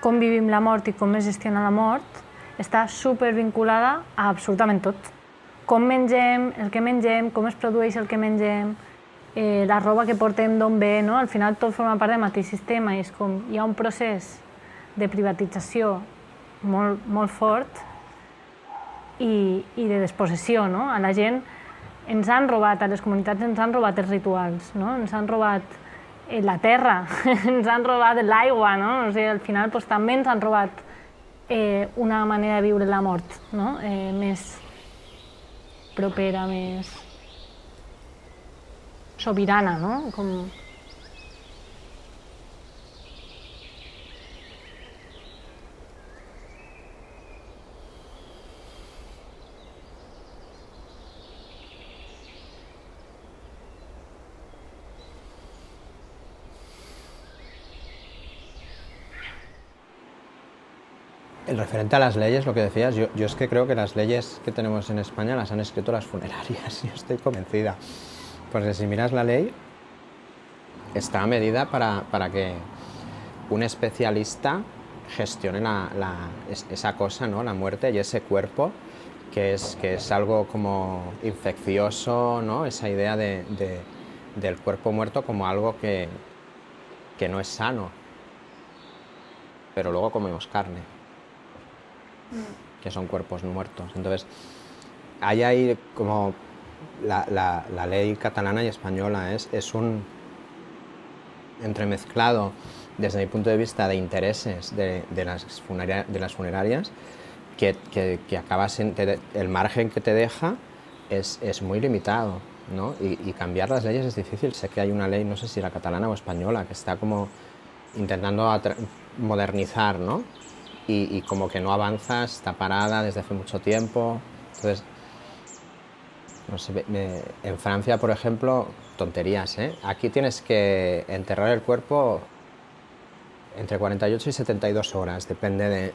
com vivim la mort i com es gestiona la mort està supervinculada a absolutament tot. Com mengem, el que mengem, com es produeix el que mengem, la roba que portem d'on ve, no? Al final tot forma part del mateix sistema i és com hi ha un procés de privatització molt, molt fort i de despossessió, no? A la gent ens han robat, a les comunitats ens han robat els rituals, no? Ens han robat la terra, ens han robat l'aigua, no? O sigui, al final doncs, també ens han robat una manera de viure la mort, no? Més propera, més sobirana, no? Com... El referente a las leyes, lo que decías, yo es que creo que las leyes que tenemos en España las han escrito las funerarias, yo estoy convencida. Porque si miras la ley, está medida para que un especialista gestione esa cosa, ¿no? La muerte y ese cuerpo, que es algo como infeccioso, ¿no? Esa idea del cuerpo muerto como algo que no es sano. Pero luego comemos carne, que son cuerpos muertos. Entonces, hay ahí como la ley catalana y española es un entremezclado, desde mi punto de vista, de intereses de las funerarias, que acaba siendo, el margen que te deja es muy limitado, ¿no? Y cambiar las leyes es difícil. Sé que hay una ley, no sé si la catalana o española, que está como intentando modernizar, ¿no? Y como que no avanza, está parada desde hace mucho tiempo. Entonces, no sé, en Francia, por ejemplo, tonterías, ¿eh? Aquí tienes que enterrar el cuerpo entre 48 y 72 horas, depende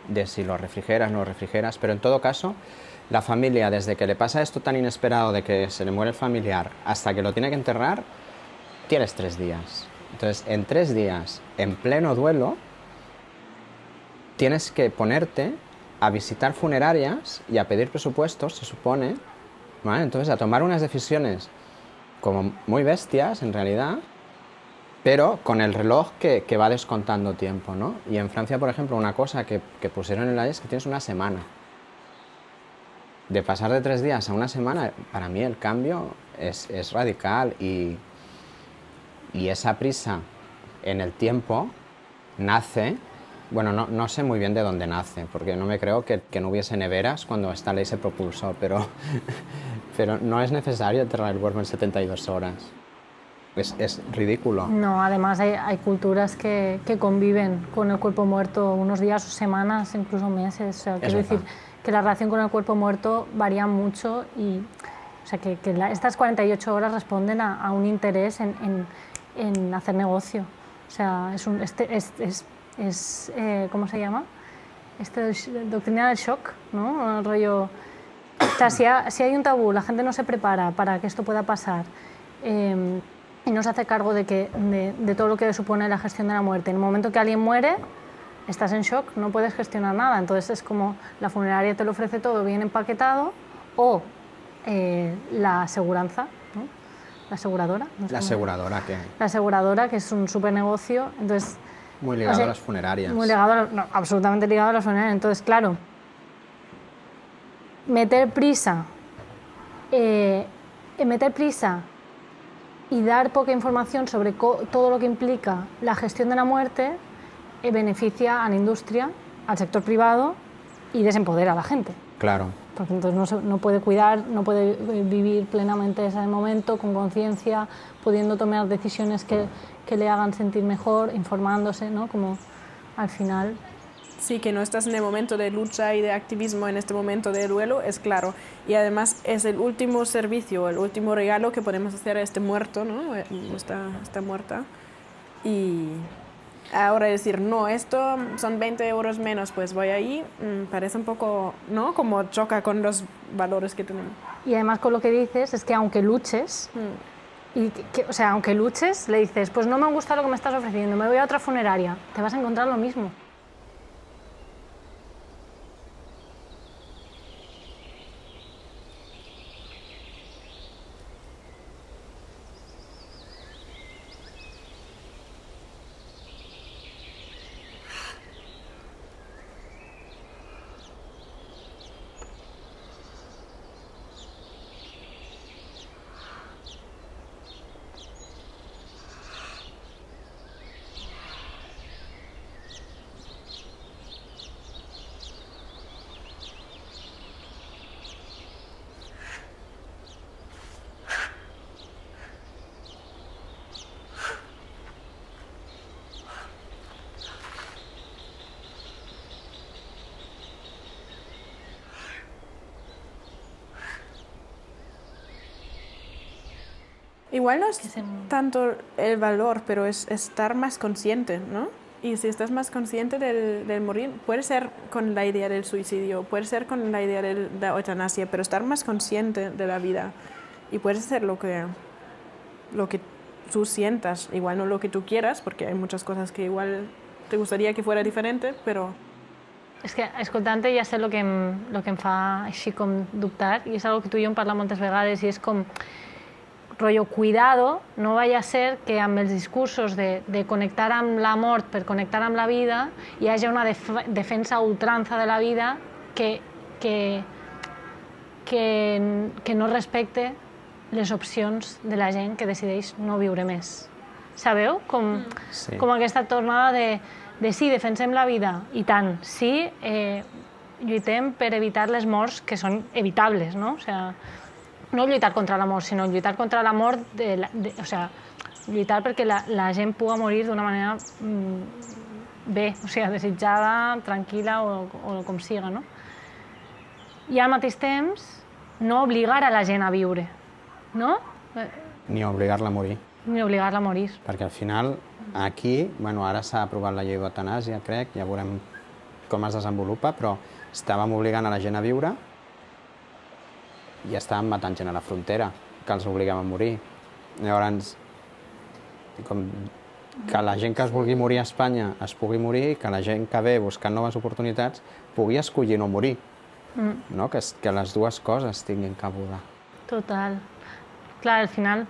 de si lo refrigeras, no lo refrigeras, pero en todo caso, la familia, desde que le pasa esto tan inesperado de que se le muere el familiar hasta que lo tiene que enterrar, tienes 3 días. Entonces, en 3 días, en pleno duelo, tienes que ponerte a visitar funerarias y a pedir presupuestos, se supone, ¿vale? Entonces a tomar unas decisiones como muy bestias, en realidad, pero con el reloj que va descontando tiempo, ¿no? Y en Francia, por ejemplo, una cosa que pusieron en la ley es que tienes una semana. De pasar de 3 días a una semana, para mí el cambio es radical y esa prisa en el tiempo nace. Bueno, no sé muy bien de dónde nace, porque no me creo que no hubiese neveras cuando esta ley se propulsó, pero no es necesario enterrar el cuerpo en 72 horas. Es ridículo. No, además hay culturas que conviven con el cuerpo muerto unos días o semanas, incluso meses. O sea, quiero decir que la relación con el cuerpo muerto varía mucho y o sea, que estas 48 horas responden a un interés en hacer negocio. O sea, ¿cómo se llama? Doctrina del shock, ¿no? El rollo... O sea, si hay un tabú, la gente no se prepara para que esto pueda pasar y no se hace cargo de todo lo que supone la gestión de la muerte. En el momento que alguien muere, estás en shock, no puedes gestionar nada. Entonces es como la funeraria te lo ofrece todo bien empaquetado o la aseguranza, ¿no? La aseguradora. No sé la aseguradora, ¿qué? La aseguradora, que es un súper negocio. Entonces, muy ligado a las funerarias. Muy ligado, no, absolutamente ligado a las funerarias. Entonces, claro, meter prisa y dar poca información sobre todo lo que implica la gestión de la muerte beneficia a la industria, al sector privado y desempodera a la gente. Claro. Porque entonces no puede cuidar, no puede vivir plenamente ese momento con conciencia, pudiendo tomar decisiones que le hagan sentir mejor, informándose, ¿no? Como al final... Sí, que no estás en el momento de lucha y de activismo, en este momento de duelo, es claro. Y además es el último servicio, el último regalo que podemos hacer a este muerto, ¿no? Está muerta. Y ahora decir, no, esto son 20 euros menos, pues voy ahí, parece un poco, ¿no? Como choca con los valores que tenemos. Y además con lo que dices es que aunque luches, Y o sea, aunque luches, le dices, pues no me gusta lo que me estás ofreciendo, me voy a otra funeraria, te vas a encontrar lo mismo. Igual no es tanto el valor, pero es estar más consciente, ¿no? Y si estás más consciente del morir, puede ser con la idea del suicidio, puede ser con la idea de la eutanasia, pero estar más consciente de la vida. Y puede ser lo que tú sientas, igual no lo que tú quieras, porque hay muchas cosas que igual te gustaría que fuera diferente, però... És que, escoltant-te, ja sé el que em fa així com dubtar, i és algo que tu i jo hem parlat moltes vegades, i és com, rotllo, cuidado, no vaya a ser que amb els discursos de connectar amb la mort per connectar amb la vida hi hagi una defensa a ultrança de la vida que no respecte les opcions de la gent que decideix no viure més. Sabeu? Com aquesta tornada de sí, defensem la vida, i tant, sí, lluitem per evitar les morts que són evitables, no? O sea, no lluitar contra la mort, sinó lluitar contra la mort, o sea, lluitar perquè la gent pugui morir d'una manera bé, o sigui, desitjada, tranquil·la o com siga, no? I al mateix temps, no obligar a la gent a viure, no? Ni obligar-la a morir. Ni obligar-la a morir. Perquè al final, aquí, bueno, ara s'ha aprovat la llei d'eutanàsia, crec, ja veurem com es desenvolupa, però estàvem obligant a la gent a viure i estàvem matant gent a la frontera, que els obliguem a morir. Llavors, com que la gent que es vulgui morir a Espanya es pugui morir, que la gent que ve buscant noves oportunitats pugui escollir no morir, no? Que les dues coses tinguin cabuda. Total. Clar, al final,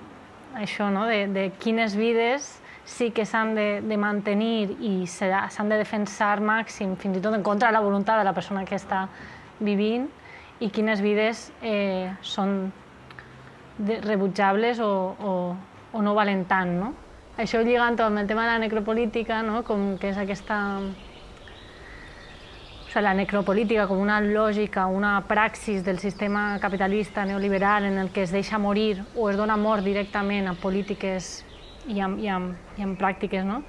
això, no? De quines vides sí que s'han de mantenir i s'han de defensar màxim, fins i tot en contra de la voluntat de la persona que està vivint, i quines vides són rebutjables o no valen tant, no? Això lligant-ho amb el tema de la necropolítica, no? Com que és aquesta... O sigui, la necropolítica com una lògica, una praxis del sistema capitalista neoliberal en el que es deixa morir o es dona mort directament a polítiques i en pràctiques, no?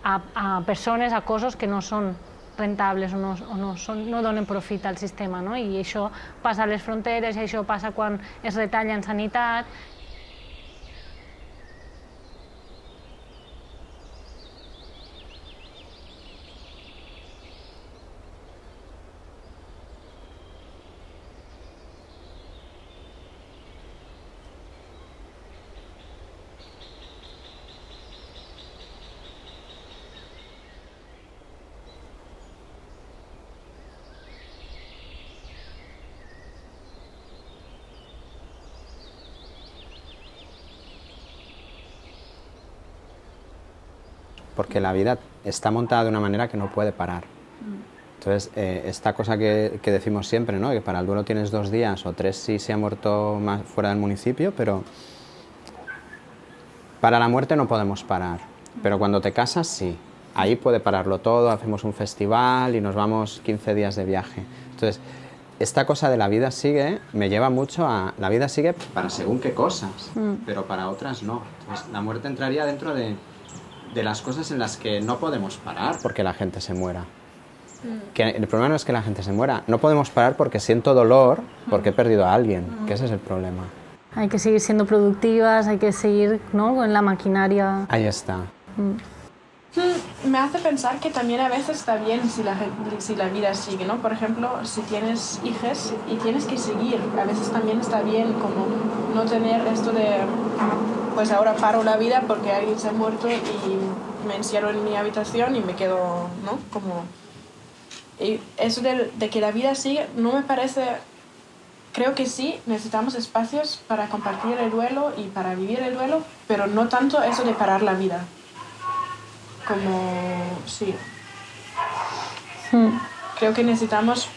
A persones, a cossos que no són rentables o no donen profit al sistema, no? I això passa a les fronteres, i això passa quan es retalla en sanitat. Porque la vida está montada de una manera que no puede parar. Entonces, esta cosa que decimos siempre, ¿no? Que para el duelo tienes 2 días o 3 si se ha muerto más fuera del municipio, pero para la muerte no podemos parar. Pero cuando te casas, sí. Ahí puede pararlo todo, hacemos un festival y nos vamos 15 días de viaje. Entonces, esta cosa de la vida sigue me lleva mucho a... La vida sigue para según qué cosas, pero para otras no. Entonces, la muerte entraría dentro de las cosas en las que no podemos parar porque la gente se muera. Que el problema no es que la gente se muera, no podemos parar porque siento dolor porque he perdido a alguien, que ese es el problema. Hay que seguir siendo productivas, hay que seguir, ¿no? Con la maquinaria. Ahí está. Me hace pensar que también a veces está bien si la vida sigue, ¿no? Por ejemplo, si tienes hijos y tienes que seguir, a veces también está bien como no tener esto de pues ahora paro la vida porque alguien se ha muerto y me encierro en mi habitación y me quedo, ¿no? Como... Y eso de que la vida sigue no me parece... Creo que sí, necesitamos espacios para compartir el duelo y para vivir el duelo, pero no tanto eso de parar la vida. Como... sí. Creo que necesitamos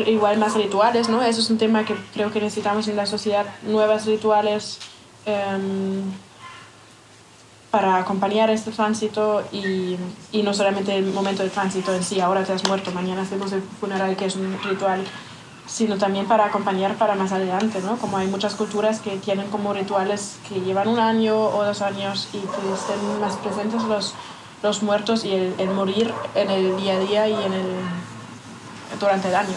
igual más rituales, ¿no? Eso es un tema que creo que necesitamos en la sociedad, nuevos rituales para acompañar este tránsito y no solamente el momento de tránsito en sí, ahora te has muerto, mañana hacemos el funeral, que es un ritual, sino también para acompañar para más adelante, ¿no? Como hay muchas culturas que tienen como rituales que llevan 1 año o 2 años y que estén más presentes los muertos y el morir en el día a día y durante el año.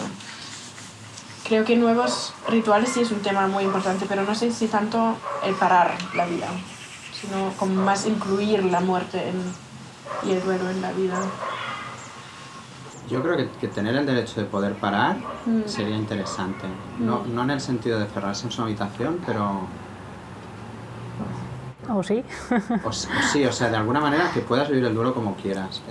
Creo que nuevos rituales sí es un tema muy importante, pero no sé si tanto el parar la vida, sino como más incluir la muerte y el duelo en la vida. Yo creo que tener el derecho de poder parar sería interesante. No en el sentido de cerrarse en su habitación, pero... ¿O sí? Sí, o sea, de alguna manera que puedas vivir el duelo como quieras.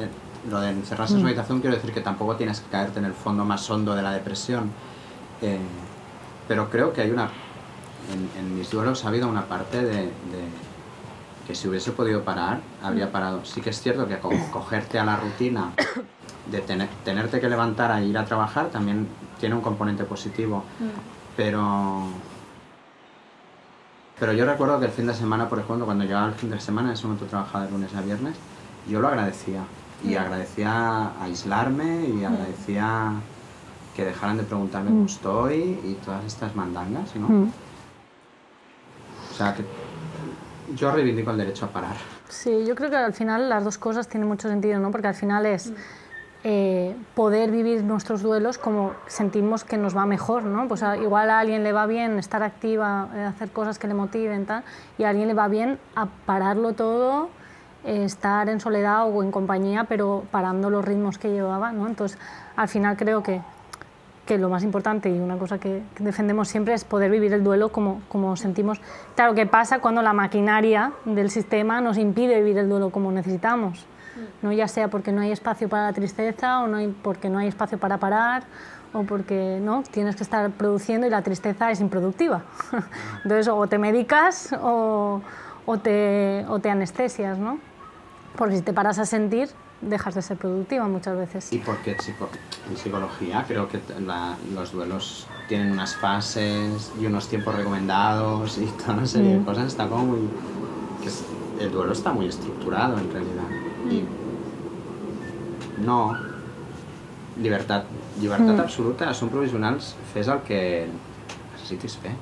Lo de encerrarse en su habitación quiero decir que tampoco tienes que caerte en el fondo más hondo de la depresión. Pero creo que hay en mis duelos ha habido una parte de que si hubiese podido parar, habría parado. Sí que es cierto que cogerte a la rutina de tenerte que levantar a ir a trabajar también tiene un componente positivo. Pero yo recuerdo que el fin de semana, por ejemplo, cuando llegaba el fin de semana, en ese momento trabajaba de lunes a viernes, yo lo agradecía. Y agradecía aislarme y agradecía que dejaran de preguntarme cómo estoy y todas estas mandangas, ¿no? O sea, que yo reivindico el derecho a parar. Sí, yo creo que al final las dos cosas tienen mucho sentido, ¿no? Porque al final es poder vivir nuestros duelos como sentimos que nos va mejor, ¿no? Pues igual a alguien le va bien estar activa, hacer cosas que le motiven, tal, y a alguien le va bien a pararlo todo, estar en soledad o en compañía, pero parando los ritmos que llevaba, ¿no? Entonces, al final creo que lo más importante y una cosa que defendemos siempre es poder vivir el duelo como sentimos. Claro, ¿qué pasa cuando la maquinaria del sistema nos impide vivir el duelo como necesitamos? ¿No? Ya sea porque no hay espacio para la tristeza o porque no hay espacio para parar o porque no tienes que estar produciendo y la tristeza es improductiva. Entonces, o te medicas o te anestesias, ¿no? Porque si te paras a sentir, dejas de ser productiva muchas veces. Y porque en psicología creo que los duelos tienen unas fases y unos tiempos recomendados y toda una serie de cosas. Está como muy... el duelo está muy estructurado en realidad. Y no... Llibertat absoluta, són provisionals, fes el que necessitis fer.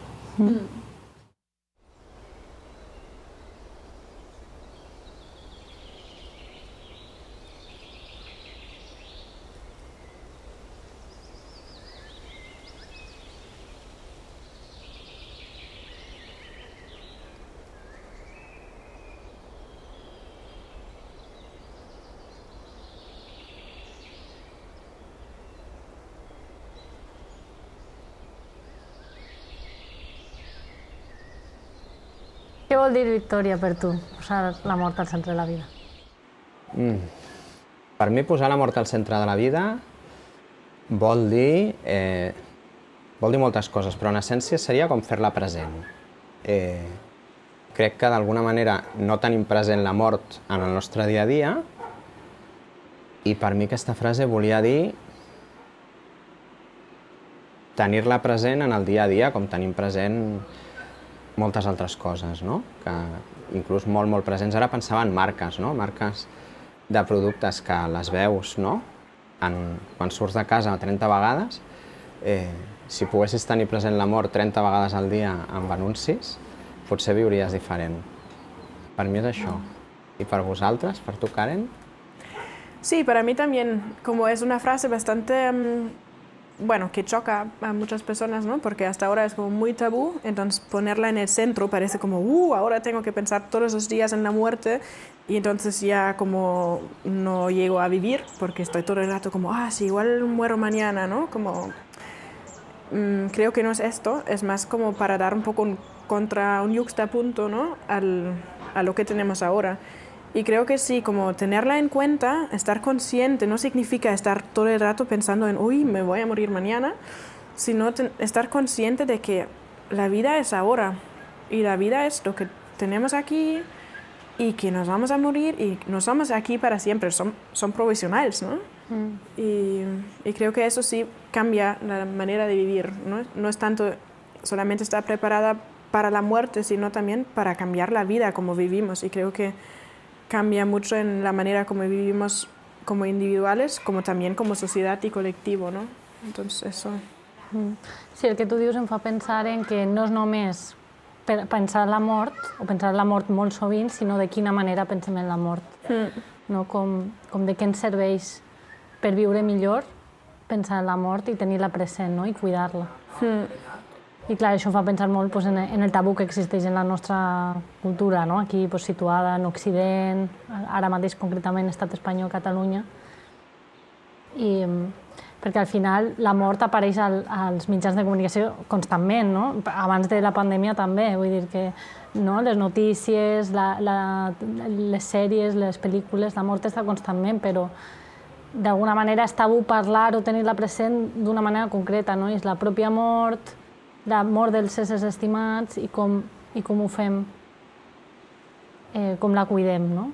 Què vol dir victòria per tu, posar la mort al centre de la vida? Per mi posar la mort al centre de la vida vol dir moltes coses, però en essència seria com fer-la present. Crec que d'alguna manera no tenim present la mort en el nostre dia a dia i per mi aquesta frase volia dir tenir-la present en el dia a dia com tenim present moltes altres coses, no? Que inclús molt presents. Ara pensava en marques, no? Marques de productes que les veus, no? Quan surts de casa 30 vegades, si poguessis tenir present la mort 30 vegades al dia amb anuncis, potser viuries diferent. Per mi és això. I per vosaltres, per tu, Karen? Sí, para mí también, como es una frase bastante... bueno, que choca a muchas personas, ¿no? Porque hasta ahora es como muy tabú, entonces ponerla en el centro parece como, ahora tengo que pensar todos los días en la muerte y entonces ya como no llego a vivir porque estoy todo el rato como, sí, igual muero mañana, ¿no? Como, creo que no es esto, es más como para dar un poco contra un yuxtapunto, ¿no? A lo que tenemos ahora. Y creo que sí, como tenerla en cuenta, estar consciente, no significa estar todo el rato pensando en, uy, me voy a morir mañana, sino estar consciente de que la vida es ahora y la vida es lo que tenemos aquí y que nos vamos a morir y no somos aquí para siempre, son provisionales, ¿no? Y creo que eso sí cambia la manera de vivir, ¿no? No es tanto solamente estar preparada para la muerte, sino también para cambiar la vida como vivimos. Y creo que cambia mucho en la manera como vivimos como individuales, como también como sociedad y colectivo, ¿no? Entonces eso... Sí, el que tu dius em fa pensar en que no és només pensar en la mort, o pensar en la mort molt sovint, sinó de quina manera pensem en la mort. No? Com de què ens serveix per viure millor pensar en la mort i tenir-la present, no? I cuidar-la. I clar, això fa pensar molt pues, en el tabú que existeix en la nostra cultura, no? Aquí pues, situada en Occident, ara mateix concretament Estat espanyol, Catalunya. I, perquè al final la mort apareix als mitjans de comunicació constantment, no? Abans de la pandèmia també, vull dir que no? Les notícies, les sèries, les pel·lícules, la mort està constantment, però d'alguna manera és tabú parlar o tenir-la present d'una manera concreta, no? És la pròpia mort, la mort dels éssers estimats i com ho fem, com la cuidem, no?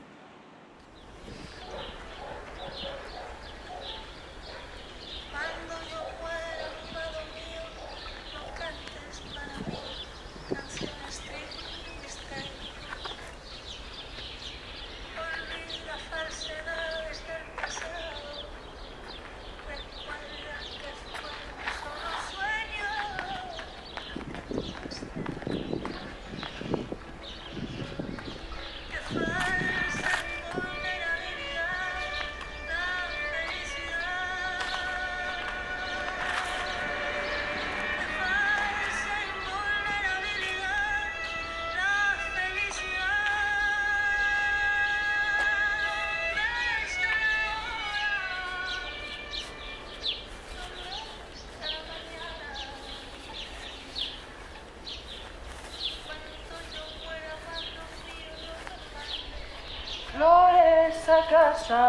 Flores a casa,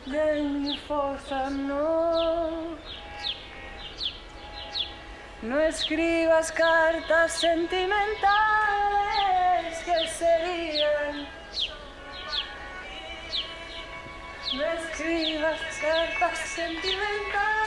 de mi fosa no escribas cartas sentimentales que serían. No escribas cartas sentimentales